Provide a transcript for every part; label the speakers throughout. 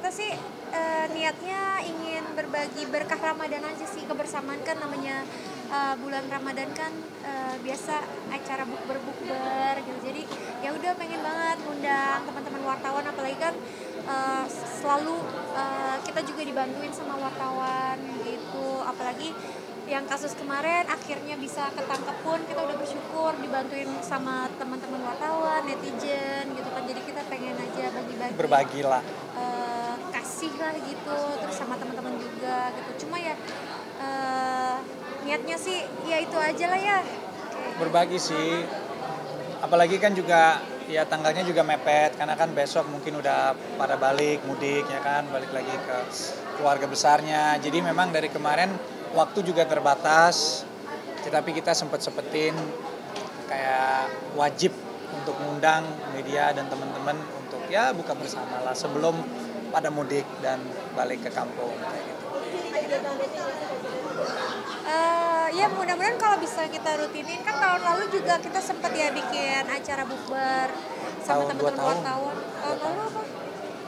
Speaker 1: kita sih niatnya ingin berbagi berkah Ramadan aja sih, kebersamaan kan namanya bulan Ramadan kan biasa acara bukber gitu. Jadi ya udah pengen banget ngundang teman-teman wartawan, apalagi kan selalu kita juga dibantuin sama wartawan gitu. Apalagi yang kasus kemarin akhirnya bisa ketangkep pun kita udah bersyukur, dibantuin sama teman-teman wartawan, netizen gitu kan. Jadi kita pengen aja bagi-bagi,
Speaker 2: Berbagilah.
Speaker 1: kasih lah gitu, terus sama teman-teman juga gitu. Cuma ya niatnya sih ya itu aja lah ya.
Speaker 2: Berbagi sih. Apalagi kan juga ya tanggalnya juga mepet karena kan besok mungkin udah pada balik mudik ya kan, balik lagi ke keluarga besarnya. Jadi memang dari kemarin waktu juga terbatas, tetapi kita sempetin kayak wajib untuk ngundang media dan teman-teman untuk ya buka bersama lah sebelum pada mudik dan balik ke kampung kayak gitu.
Speaker 1: Ya mudah-mudahan kalau bisa kita rutinin, kan tahun lalu juga kita sempat ya bikin acara bukber sama teman-teman wartawan. Tahun lalu apa?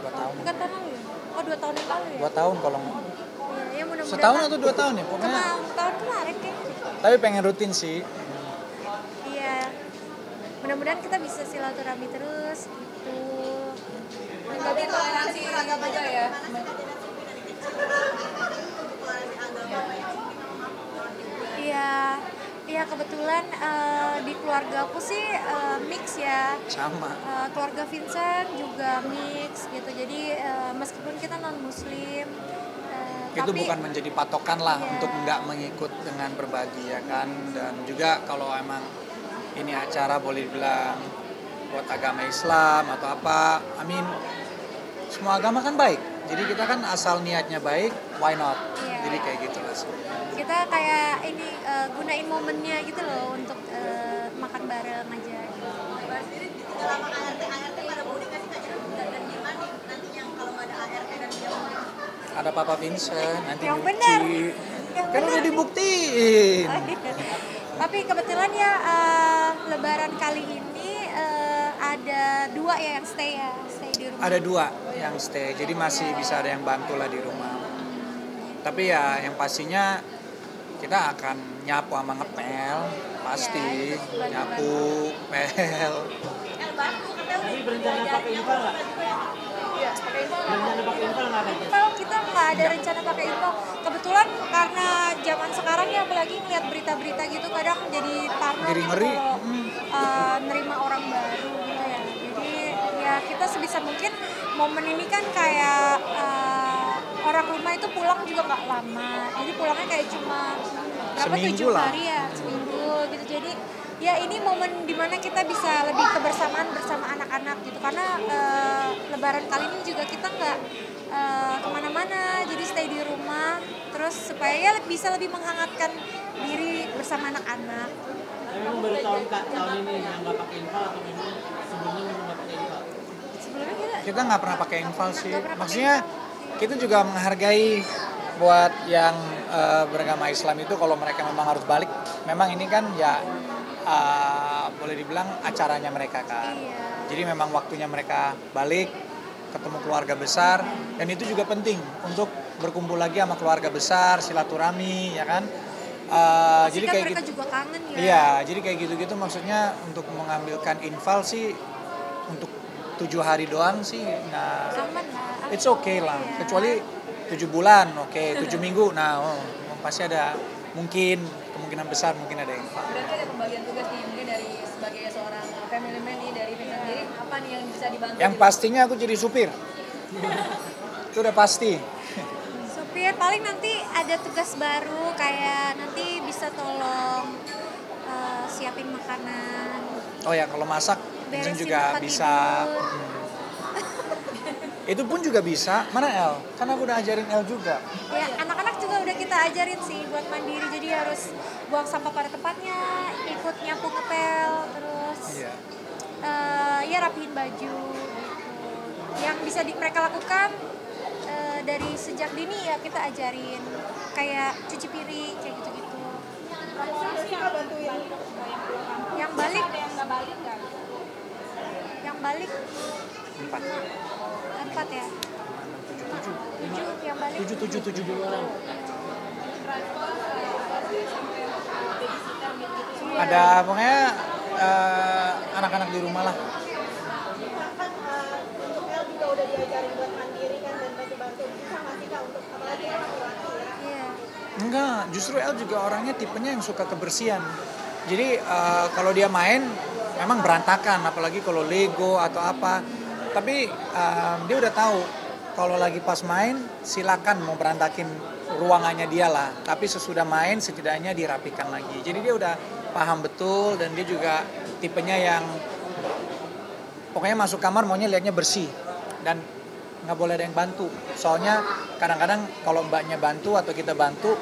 Speaker 2: 2 tahun.
Speaker 1: Bukan tahun lalu ya? Oh 2 tahun yang lalu ya?
Speaker 2: 2 tahun kalau
Speaker 1: Ya mudah-mudahan.
Speaker 2: setahun atau 2 tahun ya pokoknya.
Speaker 1: Tahun kemarin kayaknya.
Speaker 2: Tapi pengen rutin sih.
Speaker 1: Iya. Mudah-mudahan kita bisa silaturahmi terus gitu.
Speaker 3: Menjadi toleransi agama juga ya.
Speaker 1: Iya kebetulan di keluarga aku sih mix ya.
Speaker 2: Sama.
Speaker 1: Keluarga Vincent juga mix gitu. Jadi meskipun kita non muslim,
Speaker 2: Itu
Speaker 1: tapi
Speaker 2: bukan menjadi patokan lah
Speaker 1: iya.
Speaker 2: untuk nggak mengikut dengan berbagi ya kan. Dan juga kalau emang ini acara boleh dibilang buat agama Islam atau apa, semua agama kan baik. Jadi kita kan asal niatnya baik, why not?
Speaker 1: Iya.
Speaker 2: Jadi kayak gitu lah sih.
Speaker 1: kita kayak ini gunain momennya gitu loh untuk makan bareng aja gitu.
Speaker 3: Mbak sendiri selama ART pada mudik nggak sih dan gimana nantinya kalau nggak ada ART dan dia
Speaker 2: Ada Papa Vincent, nanti
Speaker 1: Yang
Speaker 2: nyuci.
Speaker 1: benar. Yang
Speaker 2: Kan
Speaker 1: benar.
Speaker 2: udah dibuktiin.
Speaker 1: Tapi kebetulan ya Lebaran kali ini ada 2 ya yang stay di rumah.
Speaker 2: Ada 2 yang stay, jadi masih bisa ada yang bantu lah di rumah. Tapi ya yang pastinya kita akan nyapu sama ngepel, pasti
Speaker 1: Ya,
Speaker 2: nyapu, pel.
Speaker 4: Tapi berencana pakai infal nggak?
Speaker 3: Iya, pakai info
Speaker 4: Berencana pakai infal nggak kan?
Speaker 1: Kalau kita nggak ada rencana pakai info, kebetulan karena zaman sekarang ya apalagi ngeliat berita-berita gitu kadang jadi parno
Speaker 2: Jadi
Speaker 1: gitu
Speaker 2: ngeri.
Speaker 1: kalau nerima orang baru gitu ya. Jadi ya kita sebisa mungkin momen ini kan kayak orang rumah itu pulang juga nggak lama, jadi pulangnya kayak cuma berapa
Speaker 2: Seminggu
Speaker 1: 7
Speaker 2: lah.
Speaker 1: hari ya, seminggu gitu. Jadi ya ini momen dimana kita bisa lebih kebersamaan bersama anak-anak gitu, karena Lebaran kali ini juga kita nggak kemana-mana, jadi stay di rumah terus supaya ya bisa lebih menghangatkan diri bersama anak-anak.
Speaker 4: Tapi memang baru tahun ini yang nggak pakai infal atau memang sebelumnya memang nggak pakai infal?
Speaker 1: Sebelumnya
Speaker 2: Kita nggak pernah pakai infal sih.
Speaker 1: Nggak pernah pakai
Speaker 2: Maksudnya kita juga menghargai buat yang beragama Islam itu kalau mereka memang harus balik. Memang ini kan ya boleh dibilang acaranya mereka kan.
Speaker 1: Iya.
Speaker 2: Jadi memang waktunya mereka balik, ketemu keluarga besar, dan itu juga penting untuk berkumpul lagi sama keluarga besar, silaturahmi, ya kan. Jadi
Speaker 1: kan
Speaker 2: kayak
Speaker 1: mereka
Speaker 2: gitu.
Speaker 1: juga kangen ya.
Speaker 2: Iya, jadi kayak gitu-gitu maksudnya untuk mengambilkan infal sih untuk 7 hari doang sih. Nah,
Speaker 1: Aman lah.
Speaker 2: it's okay lah.
Speaker 1: Iya.
Speaker 2: Kecuali 7 bulan, oke, 7 minggu. Nah, pasti ada kemungkinan besar mungkin ada infal.
Speaker 3: berarti ada pembagian tugas nih mungkin dari sebagai seorang family man nih dari Vincent sendiri apa nih yang bisa dibantu?
Speaker 2: Yang pastinya aku jadi supir. Itu udah pasti.
Speaker 1: Supir paling nanti ada tugas baru kayak nanti bisa tolong siapin makanan.
Speaker 2: Oh ya, kalau masak Vincent
Speaker 1: Beresin
Speaker 2: juga
Speaker 1: tempat
Speaker 2: bisa.
Speaker 1: tidur.
Speaker 2: Itu pun juga bisa. Mana El? Kan aku udah ajarin El juga.
Speaker 1: Ya, anak-anak juga udah kita ajarin sih buat mandiri, jadi harus buang sampah pada tempatnya, ikut nyapu ngepel, terus
Speaker 2: Iya.
Speaker 1: ya rapihin baju gitu. Yang bisa mereka lakukan dari sejak dini ya kita ajarin, kayak cuci piring kayak gitu-gitu. Yang balik
Speaker 3: yang nggak balik nggak?
Speaker 1: Yang balik
Speaker 2: 4.
Speaker 1: 4 ya. balik.
Speaker 2: 7 orang. Ada pokoknya anak-anak di rumah lah.
Speaker 3: Kan untuk El juga udah diajarin buat mandiri kan dan bantu-bantu. Bisa nggak sih Kak untuk apalagi El laki-laki ya?
Speaker 1: Iya.
Speaker 2: Enggak, justru El juga orangnya tipenya yang suka kebersihan. Jadi kalau dia main memang berantakan, apalagi kalau Lego atau apa. Tapi dia udah tahu kalau lagi pas main silakan mau berantakin ruangannya dia lah. Tapi sesudah main setidaknya dirapikan lagi. Jadi dia udah paham betul dan dia juga tipenya yang pokoknya masuk kamar maunya liatnya bersih dan nggak boleh ada yang bantu. Soalnya kadang-kadang kalau mbaknya bantu atau kita bantu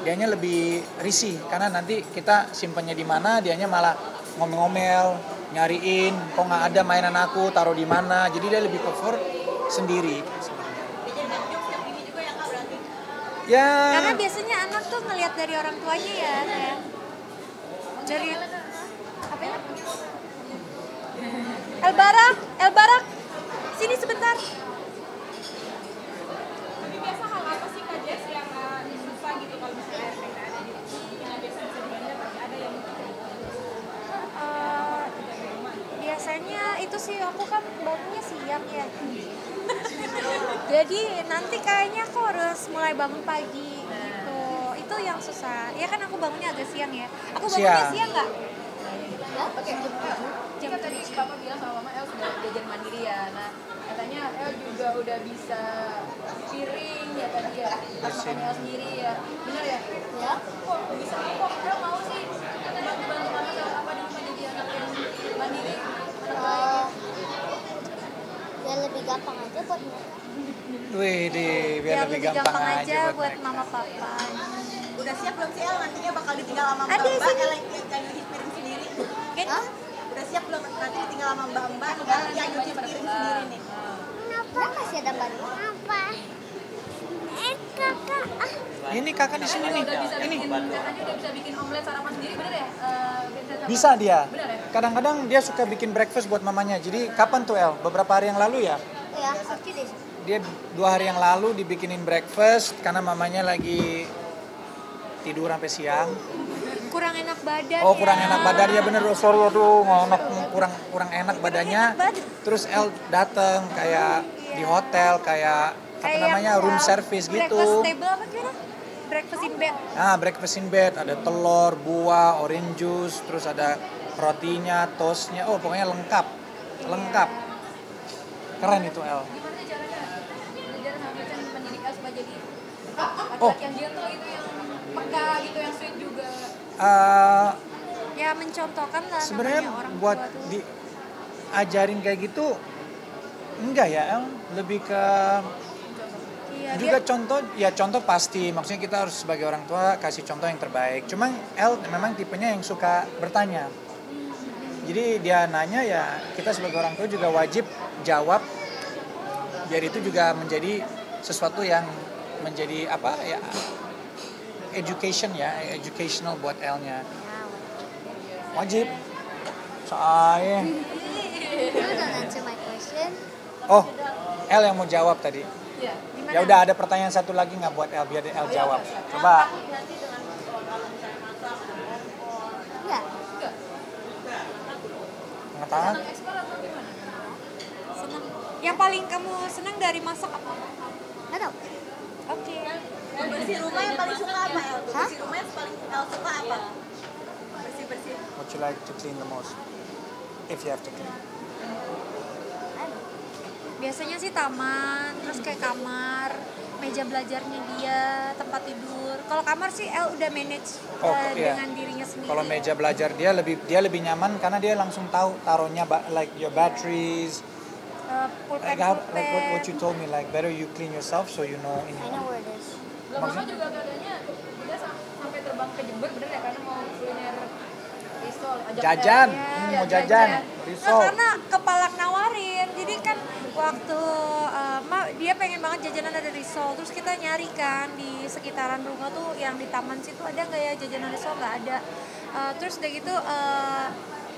Speaker 2: dianya lebih risih karena nanti kita simpannya di mana dianya malah ngomel-ngomel nyariin kok nggak ada mainan aku taruh di mana, jadi dia lebih prefer sendiri.
Speaker 3: Dia jadi bantu setiap ini juga ya Kak berarti.
Speaker 2: Ya
Speaker 1: Karena biasanya anak tuh ngelihat dari orang tuanya ya, sayang. Dari apa ya? El Barak, sini sebentar.
Speaker 5: Tapi biasa hal apa sih Kak Jess yang susah gitu kalau misalnya RT nggak ada di rumah? Yang biasa bisa dibandingkan tapi ada yang
Speaker 1: Biasanya itu sih aku kan bangunnya siang ya. Jadi nanti kayaknya aku harus mulai bangun pagi gitu. Itu yang susah. Ya kan aku bangunnya agak siang ya. Aku bangunnya siang nggak?
Speaker 5: Oke, jam kan tadi Papa bilang sama Mama El sudah belajar mandiri ya. Nah, katanya El juga udah bisa piring ya tadi ya. Pas makan El sendiri ya. Benar ya? Ya. Kok bisa kok El mau sih bantu-bantu Mama El apa di rumah jadi anak yang mandiri?
Speaker 6: Ya lebih gampang aja buat mereka.
Speaker 2: wih biar lebih gampang aja
Speaker 1: buat
Speaker 2: mereka.
Speaker 1: mama papa.
Speaker 3: Udah siap belum sih El nantinya bakal ditinggal sama
Speaker 1: Ada
Speaker 3: Mbak-mbak
Speaker 1: sini.
Speaker 3: El yang nyuci piring sendiri?
Speaker 6: Hah?
Speaker 3: Udah siap belum nanti ditinggal sama Mbak-mbak El yang nyuci piring sendiri nih?
Speaker 6: Kenapa masih ada bantu? Apa? Kakak.
Speaker 2: Ini kakak di sini nih.
Speaker 5: Udah bisa
Speaker 2: Ini
Speaker 5: bikin, katanya udah bisa bikin omelet sarapan sendiri, bener ya? Vincent sama-
Speaker 2: bisa dia.
Speaker 5: Bener ya?
Speaker 2: Kadang-kadang dia suka bikin breakfast buat mamanya. Jadi kapan tuh El? Beberapa hari yang lalu ya?
Speaker 6: Ya, oke deh.
Speaker 2: Dia 2 hari yang lalu dibikinin breakfast karena mamanya lagi tidur sampai siang.
Speaker 1: Kurang enak badan.
Speaker 2: Oh kurang
Speaker 1: ya.
Speaker 2: enak badan ya bener, sorry aduh kurang enak badannya. Terus El dateng kayak di hotel kayak apa namanya room service
Speaker 1: Breakfast
Speaker 2: gitu.
Speaker 1: table apa kira? Breakfast in bed.
Speaker 2: Nah breakfast in bed ada telur, buah, orange juice, terus ada rotinya, toastnya, oh pokoknya lengkap. Keren itu El.
Speaker 5: Gimana sih caranya belajar sama Vincent mendidik El supaya jadi
Speaker 2: Oh.
Speaker 5: laki-laki yang gentle gitu, yang peka gitu, yang sweet juga?
Speaker 1: Ya mencontohkan lah
Speaker 2: Sebenarnya
Speaker 1: namanya orang
Speaker 2: buat
Speaker 1: tua tuh.
Speaker 2: diajarin kayak gitu enggak ya El, lebih ke
Speaker 1: Iya,
Speaker 2: juga contoh pasti, maksudnya kita harus sebagai orang tua kasih contoh yang terbaik. Cuma El memang tipenya yang suka bertanya, jadi dia nanya ya kita sebagai orang tua juga wajib jawab, biar itu juga menjadi sesuatu yang menjadi apa ya educational buat El-nya, wajib. Soalnya
Speaker 6: You don't answer my question.
Speaker 2: oh El yang mau jawab tadi.
Speaker 5: Iya.
Speaker 2: Ya udah ada pertanyaan satu lagi nggak buat El biar El jawab. Coba.
Speaker 6: Enggak.
Speaker 2: Nggak tahu.
Speaker 5: Senang eksplor atau gimana?
Speaker 1: senang. Yang paling kamu senang dari masak apa?
Speaker 6: Enggak tahu.
Speaker 1: Oke.
Speaker 3: Bersih rumah yang paling suka apa El?
Speaker 6: Hah?
Speaker 3: Bersih rumah yang paling El suka apa? Bersih-bersih.
Speaker 2: What you like to clean the most? If you have to clean.
Speaker 1: Biasanya sih taman, terus kayak kamar, meja belajarnya dia, tempat tidur. Kalau kamar sih El udah manage
Speaker 2: Oh, iya.
Speaker 1: dengan dirinya sendiri.
Speaker 2: Kalau meja belajar dia lebih nyaman karena dia langsung tahu taruhnya like your batteries.
Speaker 1: Pulpen,
Speaker 2: Like what you told me, like better you clean yourself so you know ini.
Speaker 6: I know where it is.
Speaker 5: Loh, Mama juga katanya dia sampai terbang ke Jember, bener ya? Karena mau kuliner risol. Ajak
Speaker 2: Jajan,
Speaker 5: El.
Speaker 2: mau jajan,
Speaker 1: Nah,
Speaker 2: risol.
Speaker 1: karena kepala nawarin, jadi kan waktu dia pengen banget jajanan ada risol, terus kita nyari kan di sekitaran rumah tuh yang di taman situ ada nggak ya jajanan risol, nggak ada. Terus udah gitu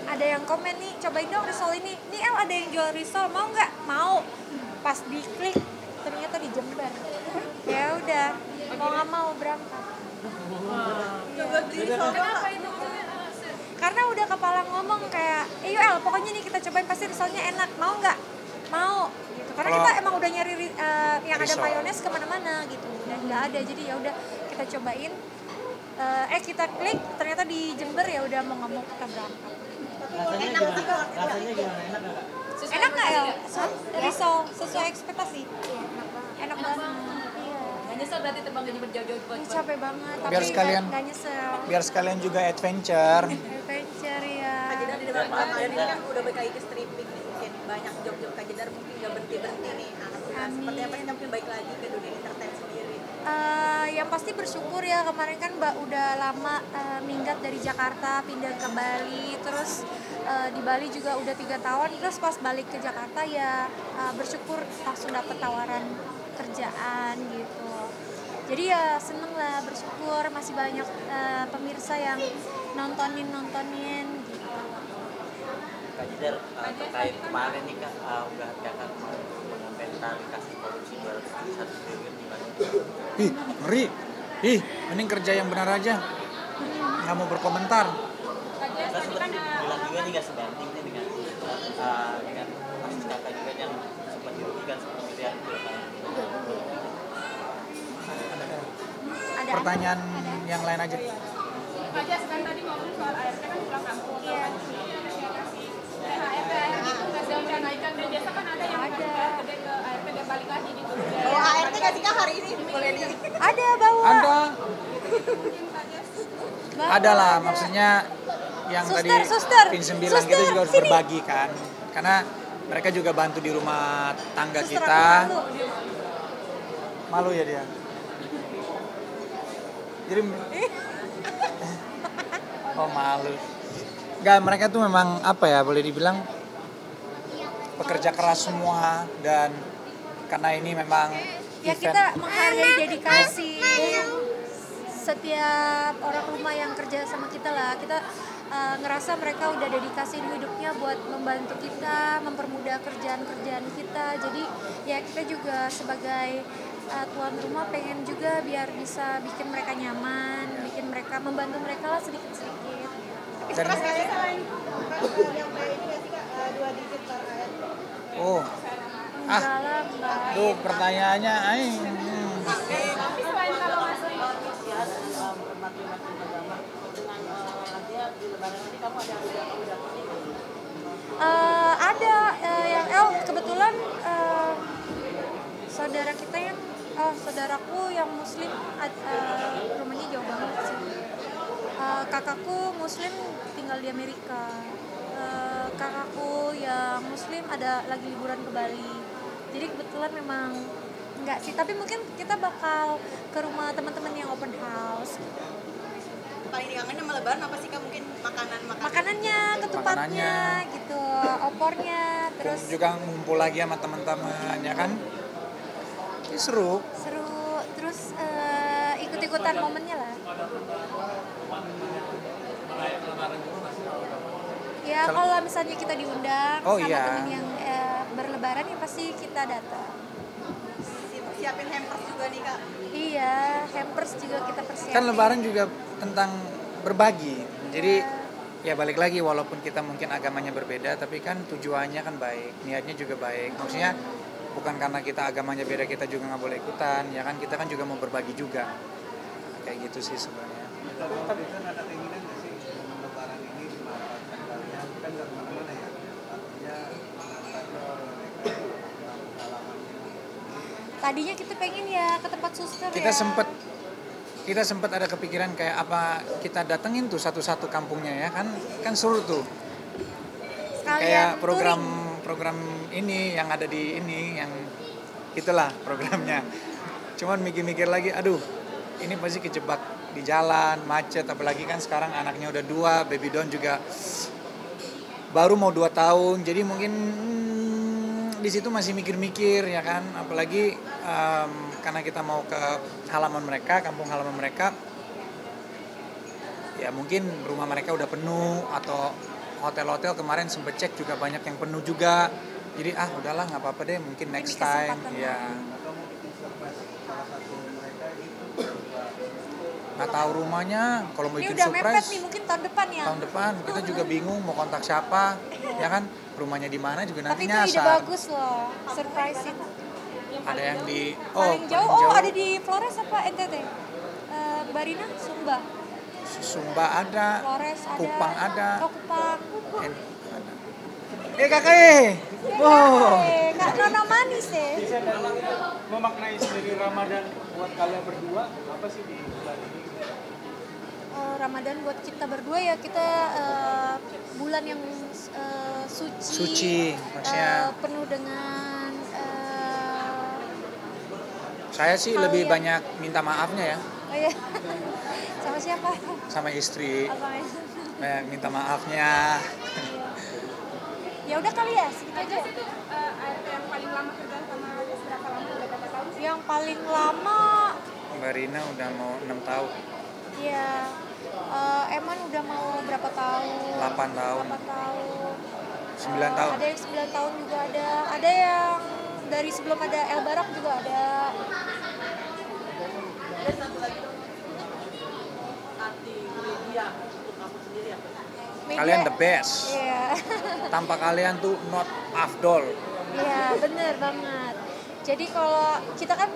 Speaker 1: ada yang komen nih, cobain dong risol ini. Nih El ada yang jual risol, mau nggak? Mau. Pas diklik ternyata di Jember. Ya udah, mau nggak mau berangkat.
Speaker 5: Kenapa itu?
Speaker 1: Karena udah kepala ngomong kayak, yuk El, pokoknya nih kita cobain pasti risolnya enak, mau nggak? Mau gitu. Karena
Speaker 2: Kalau-
Speaker 1: kita emang udah nyari yang ada
Speaker 2: Risol.
Speaker 1: mayones kemana-mana gitu, dan nggak ada, jadi ya udah kita cobain. Kita klik, ternyata di Jember, ya udah mau nggak mau kita berangkat.
Speaker 4: Rasanya gimana? Rasanya gimana? Enak nggak, Kak?
Speaker 1: Enak nggak El? Risol sesuai ekspektasi?
Speaker 6: Iya, enak banget.
Speaker 1: Enak banget. Iya.
Speaker 5: Nggak nyesel berarti terbang ke Jember jauh-jauh buat
Speaker 1: Ih, capek banget, tapi
Speaker 2: Biar sekalian-
Speaker 1: nggak nyesel.
Speaker 2: Biar sekalian juga adventure.
Speaker 1: Adventure ya.
Speaker 7: Kajedar di depan Kak ini kan udah balik lagi ke stripping nih, mungkin banyak job-job Kajedar mungkin gak berhenti-berhenti nih. Nah, seperti apa sih mungkin balik lagi ke dunia entertain sendiri?
Speaker 1: Yang pasti bersyukur ya, kemarin kan Mbak udah lama minggat dari Jakarta pindah ke Bali, terus di Bali juga udah 3 tahun, terus pas balik ke Jakarta ya bersyukur langsung dapet tawaran kerjaan gitu. Jadi ya seneng lah, bersyukur masih banyak pemirsa yang nontonin gitu.
Speaker 8: Kak Jedar, terkait kemarin nih Kak, udah Kakak mengomentari kasus korupsi 201 triliun gimana?
Speaker 2: Ih, ngeri. Ih, mending kerja yang benar aja. Nggak mau berkomentar.
Speaker 8: Kakak sempat bilang juga nih nggak sebanding nih dengan kasus Kakak juga yang sempat dirugikan 10 miliar itu kan.
Speaker 1: Ada
Speaker 2: Pertanyaan yang lain aja.
Speaker 9: Kak Jas, kan tadi ngomong soal ART kan pulang kampung.
Speaker 1: Iya.
Speaker 9: ART itu nggak direncanakan, dan biasa kan ada yang
Speaker 1: Ada.
Speaker 9: gede ke ART dan balik lagi gitu.
Speaker 7: Bawa ART nggak sih Kak hari ini? Boleh nih.
Speaker 1: Ada bawa.
Speaker 2: Ada.
Speaker 1: Bawa.
Speaker 2: Ada lah, maksudnya yang
Speaker 1: Suster,
Speaker 2: tadi
Speaker 1: suster,
Speaker 2: Vincent bilang kita
Speaker 1: suster,
Speaker 2: juga harus
Speaker 1: sini.
Speaker 2: berbagi kan. Karena mereka juga bantu di rumah tangga
Speaker 1: Suster,
Speaker 2: kita.
Speaker 1: aku malu.
Speaker 2: Malu ya dia. Jadi oh malu. Enggak, mereka tuh memang apa ya, boleh dibilang pekerja keras semua, dan karena ini memang
Speaker 1: Ya
Speaker 2: event
Speaker 1: kita menghargai dedikasi setiap orang rumah yang kerja sama kita lah. Kita ngerasa mereka udah dedikasiin hidupnya buat membantu kita, mempermudah kerjaan-kerjaan kita. Jadi ya kita juga sebagai tuan rumah pengen juga biar bisa bikin mereka nyaman, bikin mereka, membantu mereka lah sedikit-sedikit.
Speaker 2: dan
Speaker 3: Yang kayak ini nggak sih Kak, 2 digit per ART?
Speaker 2: oh
Speaker 1: Enggak lah, Mbak.
Speaker 2: tuh pertanyaannya
Speaker 9: Tapi selain kalau masuk
Speaker 4: Umat-umat agama dengan artinya di lebaran ini kamu ada
Speaker 1: Ada yang kebetulan saudara kita yang saudaraku yang muslim rumahnya jauh banget sih. Kakakku muslim tinggal di Amerika. Kakakku yang muslim ada lagi liburan ke Bali. Jadi kebetulan memang enggak sih, tapi mungkin kita bakal ke rumah teman-teman yang open house.
Speaker 7: Paling dikangenin sama lebaran apa sih Kak? Mungkin makanan-makanan.
Speaker 1: Makanannya, ketupatnya gitu, opornya, terus
Speaker 2: juga ngumpul lagi sama teman-teman ya kan. Ini seru.
Speaker 1: seru, terus ikut-ikutan momennya lah. Ya kalau misalnya kita diundang
Speaker 2: Oh,
Speaker 1: sama
Speaker 2: iya.
Speaker 1: temen yang berlebaran ya pasti kita datang.
Speaker 7: Siapin hampers juga nih Kak.
Speaker 1: Iya, hampers juga kita persiapin.
Speaker 2: Kan lebaran juga tentang berbagi. Jadi ya balik lagi, walaupun kita mungkin agamanya berbeda, tapi kan tujuannya kan baik, niatnya juga baik. Maksudnya bukan karena kita agamanya beda kita juga nggak boleh ikutan, ya kan, kita kan juga mau berbagi juga. Nah, kayak gitu sih sebenarnya.
Speaker 10: Tapi kan ada keinginan nggak sih momen lebaran ini dimanfaatkan kalian kan nggak kemana-mana ya, artinya mengantar mereka dalam halamannya.
Speaker 1: Tadinya kita pengen ya ke tempat suster
Speaker 2: Kita
Speaker 1: ya.
Speaker 2: kita sempat ada kepikiran kayak apa kita datengin tuh satu-satu kampungnya ya kan seru tuh.
Speaker 1: Sekalian
Speaker 2: Kayak program
Speaker 1: touring.
Speaker 2: ini yang ada di ini yang itulah programnya. Cuman mikir-mikir lagi, aduh ini pasti kejebak di jalan macet, apalagi kan sekarang anaknya udah 2, baby Don juga baru mau 2 tahun, jadi mungkin di situ masih mikir-mikir ya kan, apalagi karena kita mau ke halaman mereka, kampung halaman mereka, ya mungkin rumah mereka udah penuh atau hotel-hotel kemarin sempet cek juga banyak yang penuh juga, jadi udahlah nggak apa-apa deh, mungkin next time
Speaker 1: kesempatan
Speaker 2: ya.
Speaker 10: Atau
Speaker 2: nggak tahu rumahnya. Kalau mau
Speaker 1: Ini
Speaker 2: bikin
Speaker 1: udah mepet
Speaker 2: surprise
Speaker 1: nih, mungkin tahun depan ya.
Speaker 2: tahun depan kita juga bingung mau kontak siapa, ya kan? Rumahnya di mana juga nanti
Speaker 1: Tapi itu ide
Speaker 2: nyasar.
Speaker 1: bagus loh, surprise itu.
Speaker 2: Ada yang di
Speaker 1: Paling jauh, ada di Flores apa NTT? Barina, Sumba.
Speaker 2: Sumba ada,
Speaker 1: Flores ada.
Speaker 2: Kupang ada.
Speaker 1: Oh, Kupang.
Speaker 2: Kakak. Wow.
Speaker 1: Kak Nona manis ya.
Speaker 10: Bisa dari memaknai sendiri Ramadan buat kalian berdua apa sih di bulan ini?
Speaker 1: Ramadan buat kita berdua ya, kita bulan yang suci.
Speaker 2: Suci, maksudnya.
Speaker 1: Penuh dengan
Speaker 2: Saya sih
Speaker 1: hal
Speaker 2: lebih
Speaker 1: yang-
Speaker 2: banyak minta maafnya ya
Speaker 1: oh iya. Sama siapa?
Speaker 2: sama istri.
Speaker 1: Apa ya?
Speaker 2: Banyak minta maafnya.
Speaker 1: Ya udah kali ya, segitu aja.
Speaker 9: Itu yang paling lama kerja sama Ades berapa lama? Udah berapa tahun?
Speaker 1: Yang paling lama
Speaker 2: Mbak Rina udah mau 6 tahun,
Speaker 1: ya Eman udah mau berapa tahun?
Speaker 2: 8 tahun,
Speaker 1: 8 tahun.
Speaker 2: 9 tahun.
Speaker 1: Ada yang 9 tahun juga ada. Ada yang dari sebelum ada El Barak juga ada.
Speaker 7: Dan satu lagi dong, arti media untuk kamu sendiri apa?
Speaker 1: Media-
Speaker 2: Kalian the best.
Speaker 1: Iya.
Speaker 2: Tanpa kalian tuh not afdol.
Speaker 1: Iya, bener banget. Jadi kalau kita kan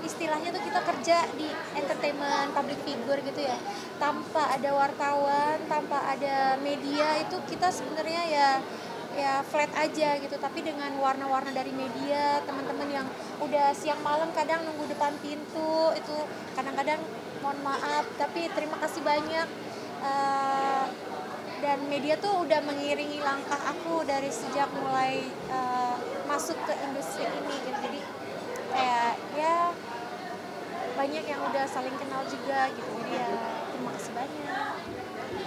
Speaker 1: istilahnya tuh kita kerja di entertainment, public figure gitu ya. Tanpa ada wartawan, tanpa ada media itu kita sebenarnya ya flat aja gitu. Tapi dengan warna-warna dari media, teman-teman yang udah siang malam kadang nunggu depan pintu itu kadang-kadang mohon maaf, tapi terima kasih banyak. Dan media tuh udah mengiringi langkah aku dari sejak mulai masuk ke industri ini gitu. Jadi kayak ya banyak yang udah saling kenal juga gitu. Jadi ya terima kasih banyak.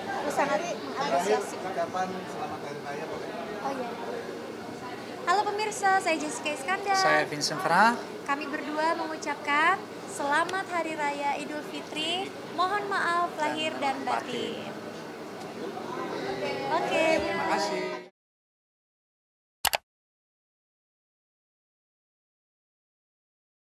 Speaker 1: Aku sangat mengapresiasi.
Speaker 10: Kapan selamat hari raya boleh?
Speaker 1: Oh iya. Halo pemirsa, saya Jessica Iskandar.
Speaker 2: Saya Vincent Farah.
Speaker 1: Kami berdua mengucapkan Selamat Hari Raya Idul Fitri. Mohon maaf lahir dan batin. Oke.
Speaker 2: Terima kasih.